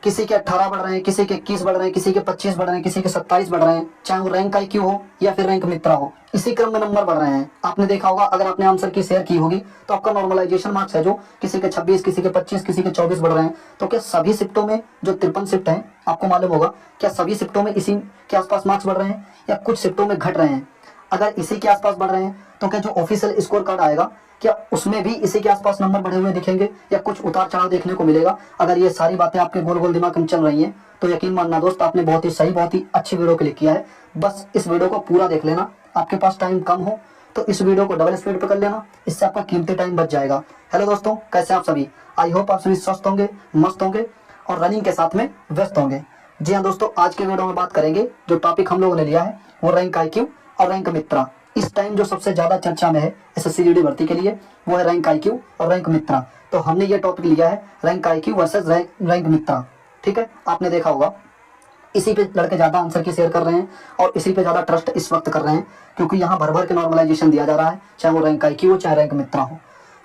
किसी के 18 बढ़ रहे हैं, किसी के 21 बढ़ रहे हैं, किसी के 25 बढ़ रहे हैं, किसी के 27 बढ़ रहे हैं, चाहे वो रैंक आईक्यू हो या फिर रैंक मित्रा हो, इसी क्रम में नंबर बढ़ रहे हैं। आपने देखा होगा, अगर आपने आंसर की शेयर की होगी तो आपका नॉर्मलाइजेशन मार्क्स है जो किसी के 26, किसी के 25, किसी के 24 बढ़ रहे हैं। तो क्या सभी शिफ्टों में जो 53 शिफ्ट है, आपको मालूम होगा, क्या सभी शिफ्टों में इसी के आसपास मार्क्स बढ़ रहे हैं या कुछ शिफ्टों में घट रहे हैं? अगर इसी के आसपास बढ़ रहे हैं तो क्या जो ऑफिशियल स्कोर कार्ड आएगा क्या उसमें भी इसी के आसपास नंबर बढ़े हुए दिखेंगे या कुछ उतार चढ़ाव देखने को मिलेगा? अगर ये सारी बातें आपके गोल गोल दिमाग में चल रही हैं तो यकीन मानना दोस्त, आपने बहुत ही सही, बहुत ही अच्छी वीडियो क्लिक किया है। बस इस वीडियो को पूरा देख लेना। आपके पास टाइम कम हो तो इस वीडियो को डबल स्पीड पर कर लेना, इससे आपका कीमती टाइम बच जाएगा। हेलो दोस्तों, कैसे आप सभी? आई होप आप सभी स्वस्थ होंगे, मस्त होंगे और रनिंग के साथ में व्यस्त होंगे। जी हाँ दोस्तों, आज के वीडियो में बात करेंगे, जो टॉपिक हम लोगों ने लिया है वो रैंक आईक्यू और रैंक मित्रा। इस टाइम जो सबसे ज्यादा चर्चा में है एसएससी जीडी भर्ती के लिए वो है रैंक आईक्यू और रैंक मित्रा। तो हमने ये टॉपिक लिया है रैंक आईक्यू वर्सेस रैंक मित्रा। ठीक है, आपने देखा होगा इसी पे लड़के ज्यादा आंसर की शेयर कर रहे हैं और इसी पे ज्यादा ट्रस्ट इस वक्त कर रहे हैं, क्योंकि यहाँ भर भर के नॉर्मलाइजेशन दिया जा रहा है, चाहे वो रैंक आईक्यू हो चाहे रैंक मित्रा हो।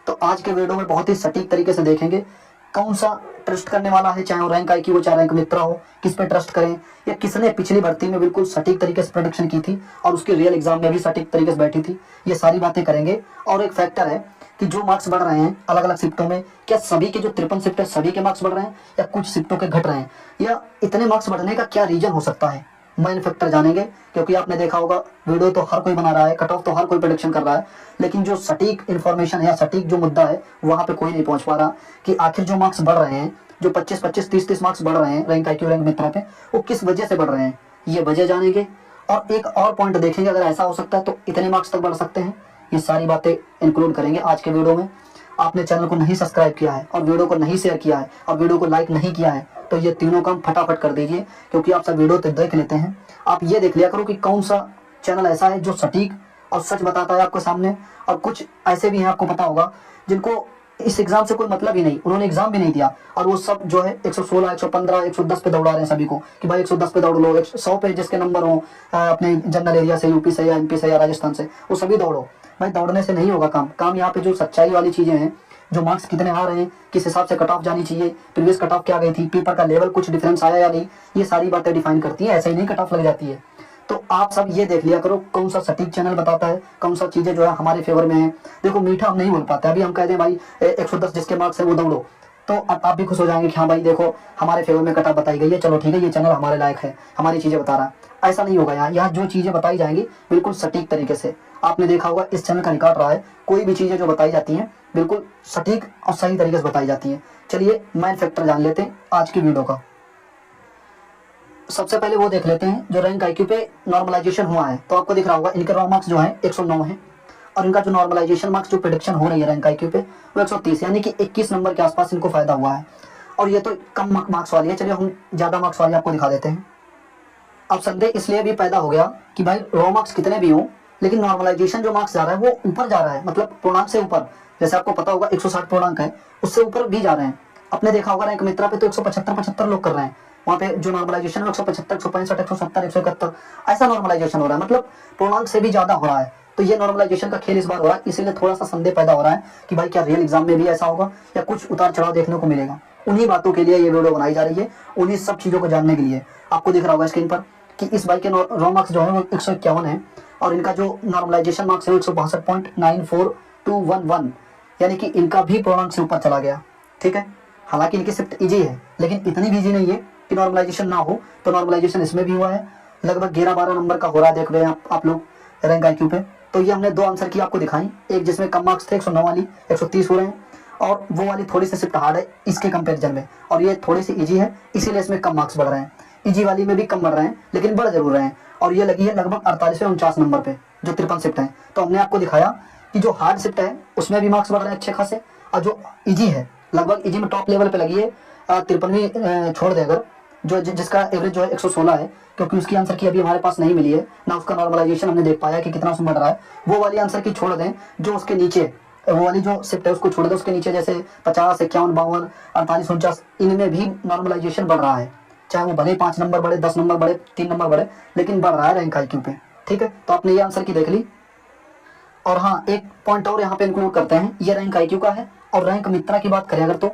तो आज के वीडियो में बहुत ही सटीक तरीके से देखेंगे कौन सा ट्रस्ट करने वाला है, चाहे वो रैंक आईक्यू हो चाहे रैंक मित्रा हो, किस पे ट्रस्ट करें, या किसने पिछली भर्ती में बिल्कुल सटीक तरीके से प्रेडिक्शन की थी और उसकी रियल एग्जाम में भी सटीक तरीके से बैठी थी। ये सारी बातें करेंगे। और एक फैक्टर है कि जो मार्क्स बढ़ रहे हैं अलग अलग शिफ्टों में, क्या सभी के जो 53 शिफ्ट है सभी के मार्क्स बढ़ रहे हैं या कुछ शिफ्टों के घट रहे हैं, या इतने मार्क्स बढ़ने का क्या रीजन हो सकता है, मेन फैक्टर जानेंगे। क्योंकि आपने देखा होगा वीडियो तो हर कोई बना रहा है, कट ऑफ तो हर कोई प्रेडिक्शन कर रहा है, लेकिन जो सटीक इन्फॉर्मेशन है या सटीक जो मुद्दा है वहां पे कोई नहीं पहुंच पा रहा कि आखिर जो मार्क्स बढ़ रहे हैं, जो 25-25, 30-30 मार्क्स बढ़ रहे हैं रैंक आईक्यू रैंक मित्रा पे, वो किस वजह से बढ़ रहे हैं, ये वजह जानेंगे। और एक और पॉइंट देखेंगे, अगर ऐसा हो सकता है तो इतने मार्क्स तक बढ़ सकते हैं। ये सारी बातें इंक्लूड करेंगे आज के वीडियो में। आपने चैनल को नहीं सब्सक्राइब किया है और वीडियो को नहीं शेयर किया है और वीडियो को लाइक नहीं किया है तो ये तीनों काम फटाफट कर दीजिए, क्योंकि आप सब वीडियो तो देख लेते हैं। आप ये देख लिया करो कि कौन सा चैनल ऐसा है जो सटीक और सच बताता है आपके सामने, और कुछ ऐसे भी हैं आपको पता होगा जिनको इस एग्जाम से कोई मतलब ही नहीं, उन्होंने एग्जाम भी नहीं दिया और वो सब जो है 116, 115, 110 पे दौड़ा रहे हैं सभी को कि भाई 110 पे दौड़ लो, 100 पे जिसके नंबर हो अपने जनरल एरिया से, यूपी से या एमपी से या राजस्थान से, वो सभी दौड़ो। भाई दौड़ने से नहीं होगा काम यहाँ पे जो सच्चाई वाली चीजें हैं, जो मार्क्स कितने आ रहे हैं, किस हिसाब से कट ऑफ जानी चाहिए, प्रीवियस कट ऑफ क्या गई थी, पेपर का लेवल कुछ डिफरेंस आया या नहीं, ये सारी बातें डिफाइन करती है। ऐसे ही नहीं कट ऑफ लग जाती है। तो आप सब ये देख लिया करो कौन सा सटीक चैनल बताता है, कौन सा चीजें जो है हमारे फेवर में है। देखो मीठा हम नहीं बोल पाते, अभी हम कह दें भाई 110 जिसके मार्क्स है वो दौड़ो, तो अब आप भी खुश हो जाएंगे कि हाँ भाई देखो हमारे फेवर में कट ऑफ बताई गई है, चलो ठीक है ये चैनल हमारे लायक है, हमारी चीजें बता रहा है। ऐसा नहीं होगा। यहाँ जो चीजें बताई जाएंगी बिल्कुल सटीक तरीके से, आपने देखा होगा इस चैनल का रिकॉर्ड रहा है, कोई भी चीजें जो बताई जाती हैं बिल्कुल सटीक और सही तरीके से बताई जाती हैं। चलिए मेन फैक्टर जान लेते हैं आज की वीडियो का। सबसे पहले वो देख लेते हैं जो रैंक आईक्यू पे नॉर्मलाइजेशन हुआ है। तो आपको दिख रहा होगा इनके रॉ मार्क्स जो है 109 है और इनका जो नॉर्मलाइजेशन मार्क्स जो प्रेडिक्शन हो रही है रैंक आईक्यू पे वो 130, यानी कि 21 नंबर के आसपास इनको फायदा हुआ है। और ये तो कम मार्क्स वाली है, चलिए हम ज्यादा मार्क्स वाली आपको दिखा देते हैं। अब संदेह इसलिए भी पैदा हो गया कि भाई रॉ मार्क्स कितने भी हो, लेकिन नॉर्मलाइजेशन जो मार्क्स जा रहा है वो ऊपर जा रहा है, मतलब पूर्णांक से ऊपर। जैसे आपको पता होगा 160 पूर्णांक है, उससे ऊपर भी जा रहे हैं। आपने देखा होगा रैंक मित्रा पे तो 175 लोग कर रहे हैं, वहाँ पे जो नॉर्मलाइजेशन है 175, 165, 170, 171 ऐसा नॉर्मलाइजेशन हो रहा है, मतलब पूर्णांक से भी ज्यादा हो रहा है। तो ये नॉर्मलाइजेशन का खेल इस बार हो रहा है, इसीलिए थोड़ा सा संदेह पैदा हो रहा है कि भाई क्या रियल एग्जाम में भी ऐसा होगा या कुछ उतार चढ़ाव देखने को मिलेगा। उन्हीं बातों के लिए ये वीडियो बनाई जा रही है, उन्हीं सब चीजों को जानने के लिए। आपको दिख रहा होगा स्क्रीन पर कि इस बाइक के रॉ मार्क्स जो है वो 151 है और इनका जो नॉर्मलाइजेशन मार्क्स है वो 162.94211, यानी कि इनका भी पूर्णांक से ऊपर चला गया। ठीक है, हालांकि इनकी शिफ्ट इजी है लेकिन इतनी भी इजी नहीं है कि नॉर्मलाइजेशन ना हो। तो नॉर्मलाइजेशन इसमें भी हुआ है, लगभग 11-12 नंबर का हो रहा है, देख रहे हैं आप लोग रैंक आईक्यू पे। तो ये हमने दो आंसर की आपको दिखाई, एक जिसमें कम मार्क्स थे 109 वाली 130 हो रहे हैं, और वो वाली थोड़ी सी शिफ्ट हार्ड है इसके कंपेरिजन में, और ये थोड़ी सी इजी है इसीलिए इसमें कम मार्क्स बढ़ रहे हैं। इजी वाली में भी कम बढ़ रहे हैं लेकिन बढ़ जरूर रहे हैं, और ये लगी है लगभग 48 से 49 नंबर पे जो 53 शिफ्ट है। तो हमने आपको दिखाया कि जो हार्ड शिफ्ट है उसमें भी मार्क्स बढ़ रहे हैं अच्छे खासे, और जो इजी है लगभग इजी में टॉप लेवल पे लगी है 53वीं छोड़ दे अगर, जो जिसका एवरेज जो है 116 है, क्योंकि उसकी आंसर की अभी हमारे पास नहीं मिली है ना, उसका नॉर्मलाइजेशन हमने देख पाया कि कितना उसमें बढ़ रहा है। वो वाली आंसर की छोड़ दें, जो उसके नीचे वो वाली जो शिफ्ट है उसको छोड़ दें, उसके नीचे जैसे 50, 51, 52, 48, 49 इनमें भी नॉर्मलाइजेशन बढ़ रहा है, चाहे वो भले 5 नंबर बढ़े, 10 नंबर बढ़े, 3 नंबर बढ़े, लेकिन बढ़ रहा है रैंक आईक्यू पे। ठीक है, तो आपने ये आंसर की देख ली। और हाँ, एक पॉइंट और यहाँ पे इंक्लूड करते हैं, ये रैंक आईक्यू का है। और रैंक मित्रा की बात करें अगर तो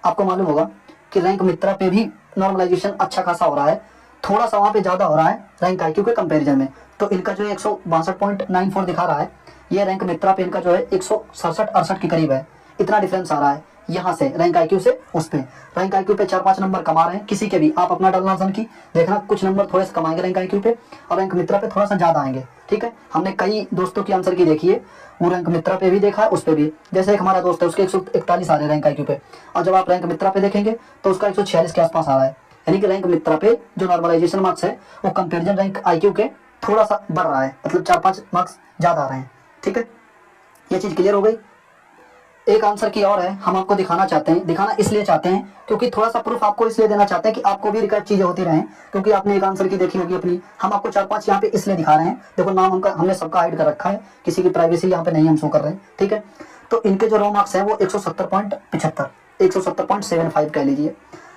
आपको मालूम होगा कि रैंक मित्रा पे भी नॉर्मलाइजेशन अच्छा खासा हो रहा है, थोड़ा सा वहाँ पे ज़्यादा हो रहा है रैंक आईक्यू के कंपैरिजन में। तो इनका जो 162.94 दिखा रहा है, ये रैंक मित्रा पे इनका जो है 167-68 के करीब है। इतना डिफरेंस आ रहा है यहाँ से रैंक आईक्यू से उस पे। रैंक आईक्यू पे 4-5 नंबर कमा रहे हैं किसी के भी, आप अपना डालना जन की देखना, कुछ नंबर थोड़े से कमाएंगे रैंक आईक्यू पे और रैंक मित्रा पे थोड़ा सा ज़्यादा आएंगे। ठीक है, हमने कई दोस्तों की आंसर की देखी है, वो रैंक मित्रा पे भी देखा है, उस पे भी। जैसे एक हमारा दोस्त है, उसके 141 आ रहे हैं रैंक आईक्यू पे, और जब आप रैंक मित्रा पे देखेंगे तो उसका 146 के आसपास आ रहा है। यानी कि रैंक मित्रा पे जो नॉर्मलाइजेशन मार्क्स है वो कंपेरिजन रैंक आईक्यू के थोड़ा सा बढ़ रहा है, मतलब 4-5 मार्क्स ज़्यादा आ रहे हैं। ठीक है, ये चीज़ क्लियर हो गई। एक आंसर की और है, हम आपको दिखाना चाहते हैं, दिखाना इसलिए चाहते हैं क्योंकि थोड़ा सा प्रूफ आपको इसलिए देना चाहते हैं कि आपको भी रिकॉर्ड चीजें होती रहें, क्योंकि आपने एक आंसर की देखी होगी अपनी, हम आपको 4-5 यहाँ पे इसलिए दिखा रहे हैं। देखो नाम हमने सबका हाइड कर रखा है, किसी की प्राइवेसी यहाँ पे नहीं हम शो कर रहे हैं। ठीक है, तो इनके जो रॉ मार्क्स है वो 170.75, 170.75 कह लीजिए,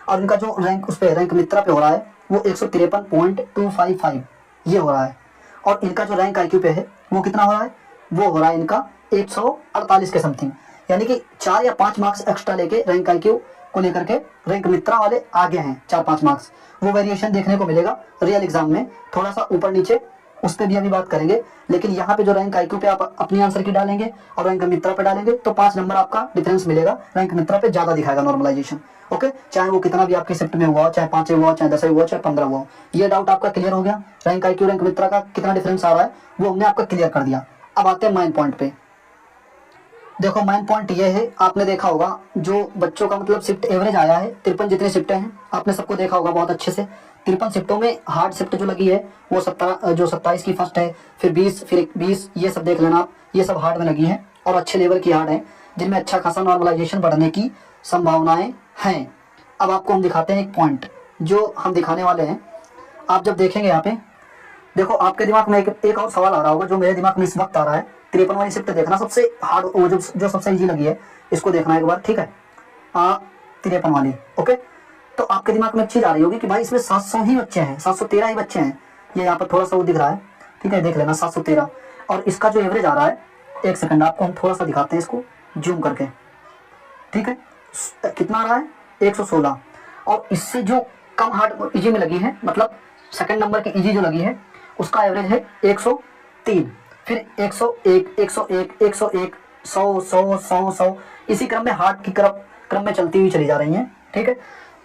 और इनका जो रैंक उस पर रैंक मित्रा पे हो रहा है वो 153.255 ये हो रहा है। और इनका जो रैंक आईक्यू पे है वो कितना हो रहा है, वो हो रहा है इनका 148 के समथिंग। यानी कि 4 या 5 मार्क्स एक्स्ट्रा लेके रैंक आईक्यू को लेकर के रैंक मित्रा वाले आगे हैं 4-5 मार्क्स। वो वेरिएशन देखने को मिलेगा रियल एग्जाम में, थोड़ा सा ऊपर नीचे, उस पर भी अभी बात करेंगे। लेकिन यहाँ पे जो रैंक आईक्यू पे आप अपनी आंसर की डालेंगे और रैंक मित्रा पे डालेंगे तो 5 नंबर आपका डिफरेंस मिलेगा, रैंक मित्रा पे ज्यादा दिखाएगा नॉर्मलाइजेशन। ओके, चाहे वो कितना भी आपकी शिफ्ट में हुआ, चाहे 5 हुआ, चाहे 10 हुआ, चाहे 15 हुआ। ये डाउट आपका क्लियर हो गया, रैंक आईक्यू रैंक मित्रा का कितना डिफरेंस आ रहा है वो हमने आपका क्लियर कर दिया। अब आते हैं मेन पॉइंट पे। देखो मेन पॉइंट ये है, आपने देखा होगा जो बच्चों का मतलब शिफ्ट एवरेज आया है 53 जितने शिफ्टें हैं, आपने सबको देखा होगा बहुत अच्छे से। 53 शिफ्टों में हार्ड शिफ्ट जो लगी है वो 27 की फर्स्ट है, फिर 20, फिर 20, ये सब देख लेना आप, ये सब हार्ड में लगी है और अच्छे लेवल की हार्ड है, जिनमें अच्छा खासा नॉर्मलाइजेशन बढ़ने की संभावनाएं हैं। अब आपको हम दिखाते हैं एक पॉइंट जो हम दिखाने वाले हैं। आप जब देखेंगे यहाँ पे, देखो आपके दिमाग में एक और सवाल आ रहा होगा जो मेरे दिमाग में इस वक्त आ रहा है। 53 वाली शिफ्ट देखना, सबसे हार्ड वो जो सबसे इजी लगी है, इसको देखना एक बार। ठीक है, 53 वाली। ओके, तो आपके दिमाग में एक चीज आ रही होगी कि भाई इसमें 700 ही बच्चे हैं, 713 ही बच्चे हैं। ये यहाँ पर थोड़ा सा वो दिख रहा है, ठीक है, देख लेना 713। और इसका जो एवरेज आ रहा है, एक सेकंड आपको हम थोड़ा सा दिखाते हैं इसको जूम करके। ठीक है, कितना आ रहा है, 116। और इससे जो कम हार्ड इजी में लगी है, मतलब सेकंड नंबर की इजी जो लगी है, उसका एवरेज है 103, फिर 101, 101, 101, 100, इसी क्रम में हार्ड की क्रम में चलती हुई चली जा रही हैं। ठीक है,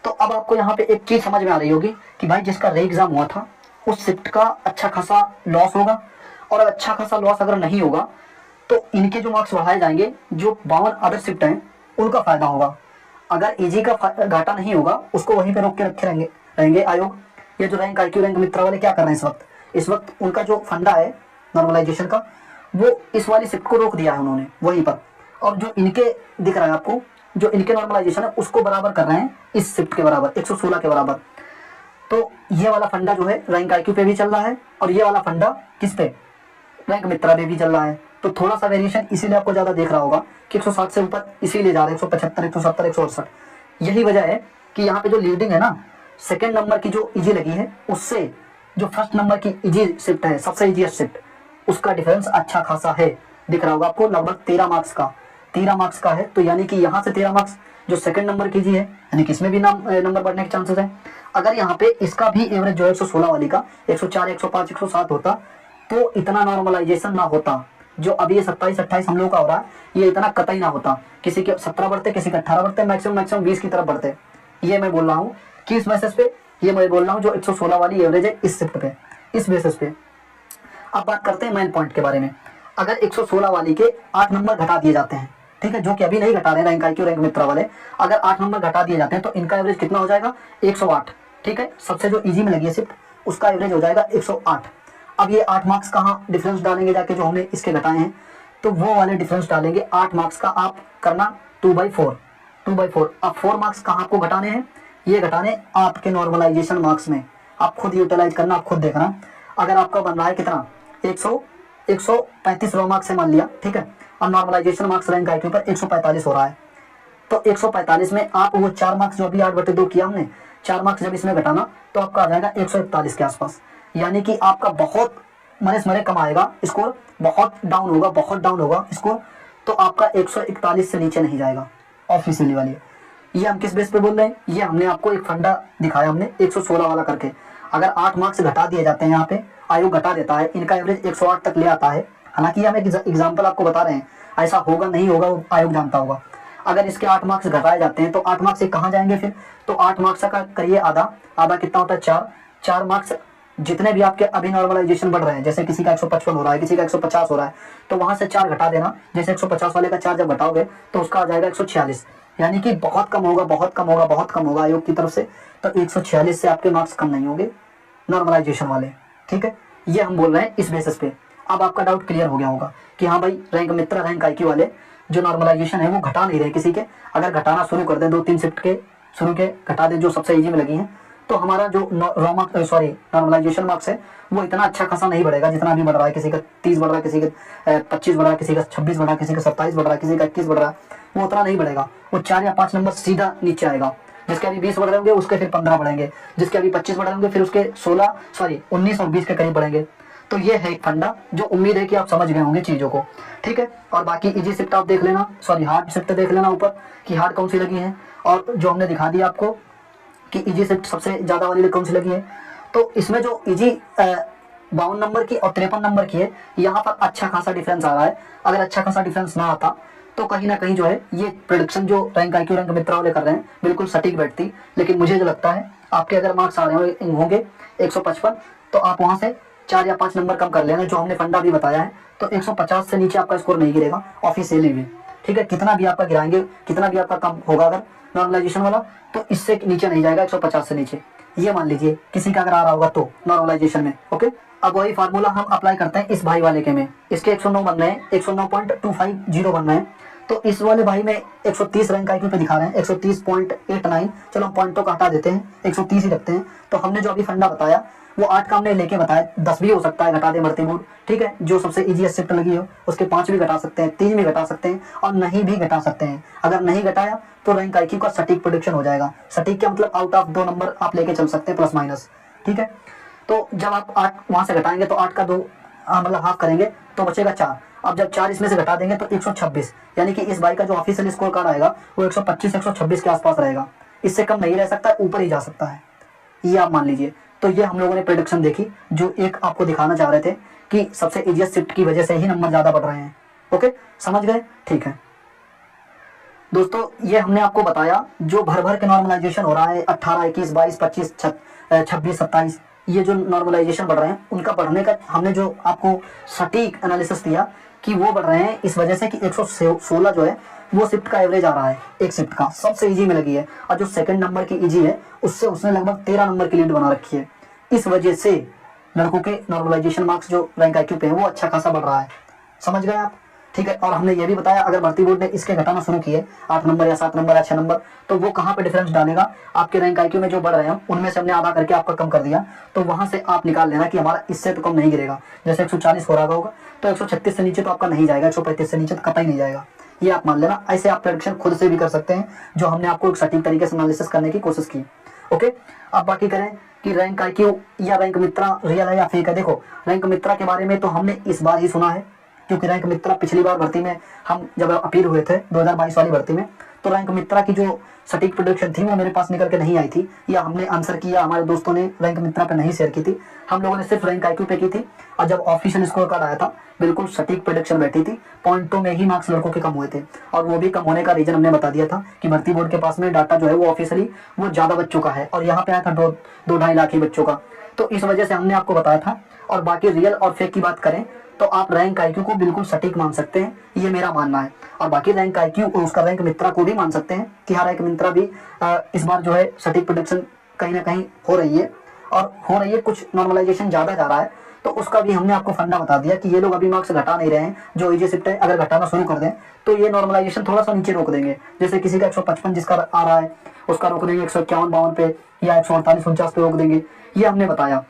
तो अब आपको यहाँ पे एक चीज समझ में आ रही होगी कि भाई जिसका रे एग्जाम हुआ था उस शिफ्ट का अच्छा खासा लॉस होगा, और अच्छा खासा लॉस अगर नहीं होगा तो इनके जो मार्क्स बढ़ाए जाएंगे, जो 52 अदर शिफ्ट हैं उनका फायदा होगा। अगर इजी का घाटा नहीं होगा, उसको वहीं पे रोक के रखे रहेंगे आयोग। ये जो रैंक आईक्यू रैंक मित्रा वाले क्या कर रहे हैं इस वक्त उनका जो फंडा है नॉर्मलाइजेशन का, वो इस वाली शिफ्ट को रोक दिया है उन्होंने वहीं पर। और जो इनके दिख रहा है आपको, जो इनके नॉर्मलाइजेशन है उसको बराबर कर रहे हैं इस शिफ्ट के बराबर, 116 के बराबर। तो ये वाला फंडा जो है रैंक आईक्यू पे भी चल रहा है, और ये वाला फंडा किस पे, रैंक मित्रा पे भी चल रहा है। तो थोड़ा सा वेरिएशन इसीलिए आपको ज्यादा देख रहा होगा कि 160 से ऊपर इसीलिए जा रहे हैं, 175, 170, 168। यही वजह है कि यहाँ पे जो लीडिंग है ना, सेकेंड नंबर की जो इजी लगी है उससे जो फर्स्ट नंबर की इजी शिफ्ट है, सबसे इजीएस्ट शिफ्ट, उसका डिफरेंस अच्छा खासा है, दिख रहा होगा आपको, लगभग 13 मार्क्स का, 13 मार्क्स का है। तो यानी कि यहाँ से 13 मार्क्स जो सेकंड नंबर की जी है, यानी कि इसमें भी नंबर बढ़ने के चांसेस है। अगर यहाँ पे इसका भी एवरेज जो है 116 वाली का 104, 105, 107 होता तो इतना नॉर्मलाइजेशन ना होता। जो अभी ये 27-28 हम लोग का हो रहा है, ये इतना कतई ना होता। किसी के 17 बढ़ते, किसी के 18 बढ़ते, मैक्सिमम 20 की तरफ बढ़ते। ये मैं बोल रहा हूँ किस बेसिस पे, ये मैं बोल रहा हूँ जो 116 वाली एवरेज है इस शिफ्ट पे, इस बेसिस पे। अब बात करते हैं मेन पॉइंट के बारे में। अगर 116 वाली के 8 नंबर घटा दिए जाते हैं, ठीक है, जो कि अभी नहीं घटा रहे रैंक आईक्यू रैंक मित्रा वाले, अगर 8 नंबर घटा दिए जाते हैं तो इनका एवरेज कितना हो जाएगा, 108। ठीक है, सबसे जो इजी में लगी है शिफ्ट उसका एवरेज हो जाएगा 108। अब ये 8 मार्क्स कहाँ डिफरेंस डालेंगे जाके, जो हमने इसके घटाए हैं, तो वो वाले डिफरेंस डालेंगे 8 मार्क्स का। आप करना 2/4। अब 4 मार्क्स कहाँ आपको घटाने हैं, ये घटाने आपके नॉर्मलाइजेशन मार्क्स में। आप खुद यूटिलाइज करना, आप खुद देखना। अगर आपका बन रहा है कितना, 135 रो मार्क्स से मान लिया, ठीक है, और नॉर्मलाइजेशन मार्क्स रैंक आईक्यू पर 145 हो रहा है, तो 145 में आप वो 4 मार्क्स जो अभी 8/2 किया हमने, 4 मार्क्स जब इसमें घटाना तो आपका आ जाएगा 141 के आसपास। यानी कि आपका बहुत मरे कम आएगा स्कोर, बहुत डाउन होगा स्कोर, तो आपका 141 से नीचे नहीं जाएगा ऑफिशियली वाली। ये हम किस बेस पे बोल रहे हैं, ये हमने आपको एक फंडा दिखाया हमने 116 वाला करके। अगर 8 मार्क्स घटा दिए जाते हैं यहाँ पे, आयोग घटा देता है, इनका एवरेज 108 तक ले आता है। हालांकि हम एक एग्जाम्पल आपको बता रहे हैं, ऐसा होगा नहीं होगा वो आयोग जानता होगा। अगर इसके 8 मार्क्स घटाए जाते हैं तो 8 मार्क्स से कहाँ जाएंगे फिर, तो 8 मार्क्स का करिए आधा, आधा कितना होता है 4, 4 मार्क्स जितने भी आपके अभी नॉर्मलाइजेशन बढ़ रहे हैं, जैसे किसी का 155 हो रहा है, किसी का 150 हो रहा है, तो वहां से 4 घटा देना। जैसे 150 वाले का 4 जब घटाओगे तो उसका आ जाएगा 146, यानी कि बहुत कम होगा, बहुत कम होगा, बहुत कम होगा आयोग की तरफ से। तो 146 से आपके मार्क्स कम नहीं होंगे नॉर्मलाइजेशन वाले, ठीक है। ये हम बोल रहे हैं इस बेसिस पे। अब आपका डाउट क्लियर हो गया होगा कि हाँ भाई रैंक मित्र, रैंक आईक्यू वाले जो नॉर्मलाइजेशन है वो घटा नहीं रहे किसी के। अगर घटाना शुरू कर दे, 2-3 शिफ्ट के शुरू के घटा दे जो सबसे इजी में लगी हैं, तो हमारा जो नॉर्मलाइजेशन मार्क्स है वो इतना अच्छा खासा नहीं बढ़ेगा जितना अभी बढ़ रहा है। किसी का 30 बढ़ रहा है, किसी का 25 बढ़ रहा है, किसी का 26 बढ़ रहा है, किसी का 27 बढ़ रहा है, किसी का 21 बढ़ रहा है, वो उतना नहीं बढ़ेगा। वो 4 या 5 नंबर सीधा नीचे आएगा। जिसके अभी 20 बढ़ रहे होंगे उसके फिर 15 बढ़ेंगे, जिसके अभी 25 बढ़ रहे होंगे फिर उसके 19 और 20 के करीब बढ़ेंगे। तो ये है एक फंडा जो उम्मीद है कि आप समझ गए होंगे चीजों को, ठीक है। और बाकी इजी शिफ्ट आप देख लेना, हार्ड शिफ्ट देख लेना ऊपर कि हार्ड कौन सी लगी है, और जो हमने दिखा दिया आपको कि इजी शिफ्ट सबसे ज्यादा वाली कौन सी लगी है। तो इसमें जो इजी 52 नंबर की और 53 नंबर की है, यहाँ पर अच्छा खासा डिफरेंस आ रहा है। अगर अच्छा खासा डिफरेंस ना आता तो कहीं ना कहीं जो है ये प्रोडिक्शन जो रैंक आईक्यू, रैंक मित्रा वाले कर रहे हैं बिल्कुल सटीक बैठती। लेकिन मुझे जो लगता है आपके अगर मार्क्स आ रहे होंगे 155, तो आप वहां से 4 या 5 नंबर कम कर लेना, जो हमने फंडा भी बताया है। तो 150 से नीचे आपका स्कोर नहीं गिरेगा ऑफिशियली भी, ठीक है। कितना भी आपका गिराएंगे, कितना भी आपका कम होगा अगर नॉर्मलाइजेशन वाला, तो इससे नीचे नहीं जाएगा 150 से नीचे। ये मान लीजिए किसी का अगर आ रहा होगा तो नॉर्मलाइजेशन में, ओके। अब वही फार्मूला हम अप्लाई करते हैं इस भाई वाले के में। इसके 109 बन रहे हैं, 109.250 बन रहे हैं। तो इस वाले भाई में 130 रैंक आईक्यू पे दिखा रहे हैं, 130.89। चलो हम पॉइंटों का हटा देते हैं, 130 ही रखते हैं। तो हमने जो अभी फंडा बताया वो 8 का हमने लेके बताया, 10 भी हो सकता है, घटा दे मरती मूड, ठीक है। जो सबसे इजी शिफ्ट लगी हो उसके 5 भी घटा सकते हैं, 3 भी घटा सकते हैं, और नहीं भी घटा सकते हैं। अगर नहीं घटाया तो रैंक आईक्यू का सटीक प्रेडिक्शन हो जाएगा। सटीक क्या मतलब, आउट ऑफ 2 नंबर आप लेके चल सकते हैं प्लस माइनस, ठीक है। तो जब आप 8 वहां से घटाएंगे तो 8 का 2 मतलब हाफ करेंगे तो बचेगा 4। अब जब 4 इसमें से घटा देंगे तो 126, यानी कि इस बाई का जो ऑफिशियल स्कोर कार्ड आएगा वो 125-126 के आसपास रहेगा। इससे कम नहीं रह सकता, ऊपर ही जा सकता है, ये आप मान लीजिए। तो ये हम लोगों ने प्रेडिक्शन देखी, जो एक आपको दिखाना चाह रहे थे कि सबसे इजीएस्ट शिफ्ट की वजह से ही नंबर ज्यादा बढ़ रहे हैं। ओके, समझ गए, ठीक है दोस्तों। ये हमने आपको बताया जो भर भर के नॉर्मलाइजेशन हो रहा है 18, 21, 22, 25, 26, 27, ये जो नॉर्मलाइजेशन बढ़ रहे हैं उनका बढ़ने का हमने जो आपको सटीक एनालिसिस दिया कि वो बढ़ रहे हैं इस वजह से कि 116 जो है वो शिफ्ट का एवरेज आ रहा है, एक शिफ्ट का सबसे इजी में लगी है। और जो सेकंड नंबर की इजी है उससे उसने लगभग 13 नंबर की लीड बना रखी है। इस वजह से लड़कों के नॉर्मलाइजेशन मार्क्स जो रैंक आईक्यू पे है वो अच्छा खासा बढ़ रहा है, समझ गए आप, ठीक है। और हमने ये भी बताया अगर भर्ती बोर्ड ने इसके घटाना शुरू किए 8 नंबर या 7 नंबर या 6 नंबर, तो वो कहाँ पे डिफरेंस डालेगा, आपके रैंक आईक्यू में जो बढ़ रहे हैं उनमें से हमने आधा करके आपका कम कर दिया, तो वहां से आप निकाल लेना कि हमारा इससे तो कम नहीं गिरेगा। जैसे 140 हो रहा होगा तो 136 से नीचे तो आपका नहीं जाएगा, 135 से नीचे तो कतई नहीं जाएगा, ये आप मान लेना। ऐसे आप प्रेडिक्शन खुद से भी कर सकते हैं, जो हमने आपको एक सटीक तरीके से एनालिसिस करने की कोशिश की। ओके, अब बाकी करें कि रैंक आईक्यू या रैंक मित्रा रियल है या फेक है। देखो रैंक मित्रा के बारे में तो हमने इस बार ही सुना है, क्योंकि रैंक मित्रा पिछली बार भर्ती में हम जब अपील हुए थे 2022 वाली भर्ती में, तो रैंक मित्रा की जो सटीक प्रेडिक्शन थी वो मेरे पास निकल के नहीं आई थी, या हमने आंसर किया, हमारे दोस्तों ने रैंक मित्रा पे नहीं शेयर की थी, हम लोगों ने सिर्फ रैंक आईक्यू पे की थी। और जब ऑफिशियल स्कोर कार्ड आया था बिल्कुल सटीक प्रेडिक्शन बैठी थी, पॉइंटों में ही मार्क्स लड़कों के कम हुए थे। और वो भी कम होने का रीजन हमने बता दिया था कि भर्ती बोर्ड के पास में डाटा जो है वो ऑफिशियली वो ज्यादा बच्चों का है, और यहाँ पे आया था 2-2.5 लाख ही बच्चों का, तो इस वजह से हमने आपको बताया था। और बाकी रियल और फेक की बात करें तो आप रैंक आईक्यू को बिल्कुल सटीक मान सकते हैं, ये मेरा मानना है। और बाकी रैंक आईक्यू और उसका रैंक मित्रा को भी मान सकते हैं कि हाँ रैंक मित्रा भी इस बार जो है सटीक प्रेडिक्शन कहीं ना कहीं हो रही है, और हो रही है, कुछ नॉर्मलाइजेशन ज्यादा जा रहा है, तो उसका भी हमने आपको फंडा बता दिया कि ये लोग अभी मार्क्स घटा नहीं रहे हैं। जो इजी शिफ्ट है अगर घटाना शुरू कर दें तो ये नॉर्मलाइजेशन थोड़ा सा नीचे रोक देंगे। जैसे किसी का 155 जिसका आ रहा है उसका रोक देंगे 151-52 पे, या 148-49 पे रोक देंगे, ये हमने बताया,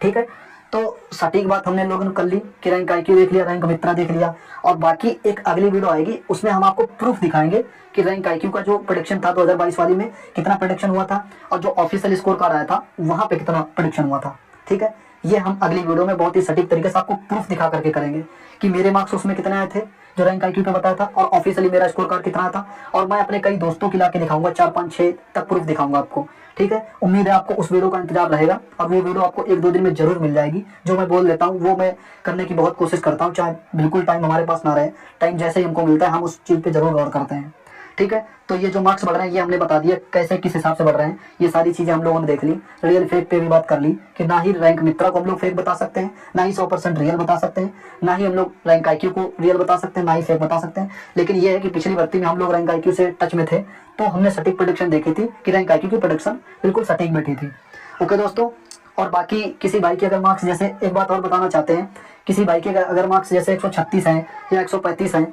ठीक है। तो सटीक बात हमने लोगों ने कर ली कि रैंक आईक्यू देख लिया, रैंक मित्रा देख लिया, और बाकी एक अगली वीडियो आएगी उसमें हम आपको प्रूफ दिखाएंगे कि रैंक आईक्यू का जो प्रेडिक्शन था 2022 वाली में कितना प्रेडिक्शन हुआ था, और जो ऑफिशियल स्कोर कार्ड आया था वहां पे कितना प्रेडिक्शन हुआ था, ठीक है। ये हम अगली वीडियो में बहुत ही सटीक तरीके से आपको प्रूफ दिखा करके करेंगे कि मेरे मार्क्स उसमें कितने आए थे, जो रैंक IQ पे बताया था, और ऑफिशियली मेरा स्कोर कार्ड कितना था, और मैं अपने कई दोस्तों की ला के दिखाऊंगा, 4 5 6 तक प्रूफ दिखाऊंगा आपको। ठीक है, उम्मीद है आपको उस वीडियो का इंतजार रहेगा, और वो वीडियो आपको 1 2 दिन में जरूर मिल जाएगी। जो मैं बोल देता हूँ वो मैं करने की बहुत कोशिश करता हूँ, चाहे बिल्कुल टाइम हमारे पास ना रहे, टाइम जैसे ही हमको मिलता है हम उस चीज़ पे जरूर गौर करते हैं। ठीक है, तो ये जो मार्क्स बढ़ रहे हैं ये हमने बता दिया कैसे किस हिसाब से बढ़ रहे हैं, ये सारी चीजें हम लोगों ने देख ली। रियल फेक पे भी बात कर ली कि ना ही रैंक मित्रा को हम लोग फेक बता सकते हैं, ना ही 100% रियल बता सकते हैं, ना ही हम लोग रैंक IQ को रियल बता सकते हैं, ना ही फेक बता सकते हैं। लेकिन ये है कि पिछली भर्ती में हम लोग रैंक IQ से टच में थे, तो हमने सटीक प्रेडिक्शन देखी थी कि रैंक IQ की प्रेडिक्शन बिल्कुल सटीक बैठी थी। ओके दोस्तों, और बाकी किसी भाई के अगर मार्क्स, जैसे एक बात और बताना चाहते हैं, किसी भाई के अगर मार्क्स जैसे 136 हैं या 135 हैं,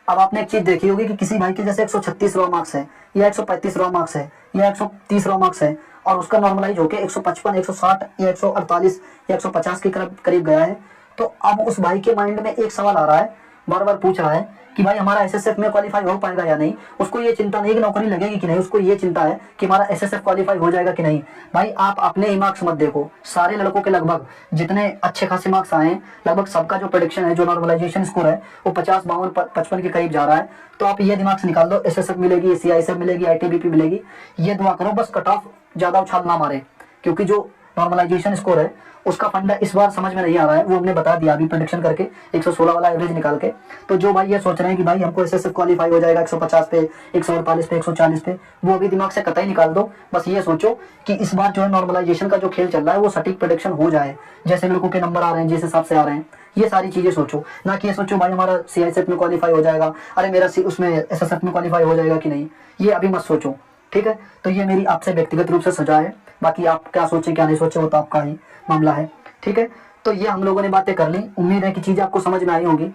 अब आपने एक चीज देखी होगी कि किसी भाई के जैसे 136 रॉ मार्क्स है, या 135 रॉ मार्क्स है, या 130 रॉ मार्क्स है, और उसका नॉर्मलाइज होके 155 160 या 148 या 150 के करीब गया है, तो अब उस भाई के माइंड में एक सवाल आ रहा है, बार बार पूछ रहा है कि भाई हमारा SSF में क्वालिफाई हो पाएगा या नहीं। उसको ये चिंता नहीं कि नौकरी लगेगी कि नहीं, उसको ये चिंता है कि हमारा SSF क्वालिफाई हो जाएगा कि नहीं। भाई आप अपने ही मार्क्स मत देखो, सारे लड़कों के लगभग जितने अच्छे खासे मार्क्स आए हैं, लगभग सबका जो प्रेडिक्शन है, जो नॉर्मलाइजेशन स्कोर है, वो 50 52 55 के करीब जा रहा है। तो आप ये दिमाग से निकाल दो, SSF मिलेगी, CISF मिलेगी, ITBP मिलेगी, ये दुआ करो बस कट ऑफ ज्यादा उछाल ना मारे, क्योंकि जो नॉर्मलाइजेशन स्कोर है उसका फंडा इस बार समझ में नहीं आ रहा है, वो हमने बता दिया अभी प्रेडिक्शन करके 116 वाला एवरेज निकाल के। तो जो भाई ये सोच रहे हैं कि भाई हमको SSF क्वालिफाई हो जाएगा 150 पे, 148 पे, 140 पे, वो अभी दिमाग से कतई निकाल दो। बस ये सोचो कि इस बार जो है नॉर्मलाइजेशन का जो खेल चल रहा है वो सटीक प्रेडिक्शन हो जाए, जैसे लोगों के नंबर आ रहे हैं जिस हिसाब से आ रहे हैं, ये सारी चीजें सोचो। ना कि ये सोचो भाई हमारा CISF में क्वालिफाई हो जाएगा, अरे मेरा उसमें SSF में क्वालिफाई हो जाएगा कि नहीं, ये अभी मत सोचो। ठीक है, तो ये मेरी आपसे व्यक्तिगत रूप से सजा है, बाकी आप क्या सोचें क्या नहीं सोचें वो तो आपका ही मामला है। ठीक है, तो ये हम लोगों ने बातें कर ली, उम्मीद है कि चीजें आपको समझ में आई होंगी।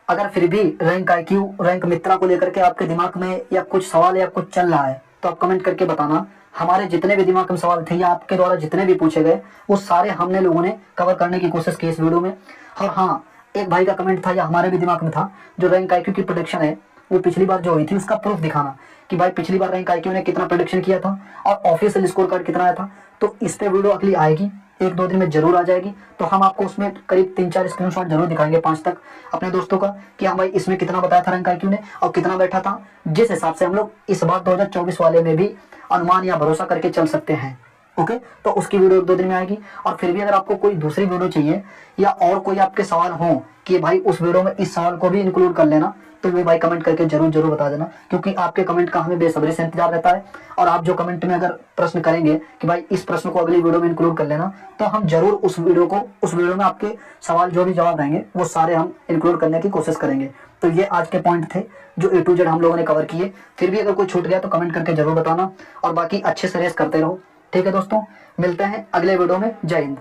अगर फिर भी रैंक IQ, रैंक मित्रा को लेकर के आपके दिमाग में या कुछ सवाल या कुछ चल रहा है, तो आप कमेंट करके बताना। हमारे जितने भी दिमाग में सवाल थे या आपके द्वारा जितने भी पूछे गए, वो सारे हमने लोगों ने कवर करने की कोशिश की इस वीडियो में। और हाँ, एक भाई का कमेंट था या हमारे भी दिमाग में था, जो रैंक IQ की प्रोडिक्शन है वो पिछली बार जो हुई थी उसका प्रूफ दिखाना, कि भाई पिछली बार रैंक IQ ने कितना प्रेडिक्शन किया था और ऑफिशियल स्कोर कार्ड कितना आया था। तो इस पे वीडियो अगली आएगी, 1 2 दिन में जरूर आ जाएगी। तो हम आपको उसमें करीब 3 4 स्क्रीनशॉट जरूर दिखाएंगे, 5 तक अपने दोस्तों का, कि हाँ भाई इसमें कितना बताया था रैंक IQ ने और कितना बैठा था, जिस हिसाब से हम लोग इस बार 2024 वाले में भी अनुमान या भरोसा करके चल सकते हैं। ओके, तो उसकी वीडियो 1 2 दिन में आएगी। और फिर भी अगर आपको कोई दूसरी वीडियो चाहिए या और कोई आपके सवाल हो कि भाई उस वीडियो में इस सवाल को भी इंक्लूड कर लेना, तो वो भाई कमेंट करके जरूर बता देना, क्योंकि आपके कमेंट का हमें बेसब्री से इंतजार रहता है। और आप जो कमेंट में अगर प्रश्न करेंगे कि भाई इस प्रश्न को अगली वीडियो में इंक्लूड कर लेना, तो हम जरूर उस वीडियो में आपके सवाल जो भी जवाब रहेंगे वो सारे हम इंक्लूड करने की कोशिश करेंगे। तो ये आज के पॉइंट थे जो A to Z हम लोगों ने कवर किए। फिर भी अगर कोई छूट गया तो कमेंट करके जरूर बताना, और बाकी अच्छे से रेस करते रहो। ठीक है दोस्तों, मिलते हैं अगले वीडियो में। जय हिंद।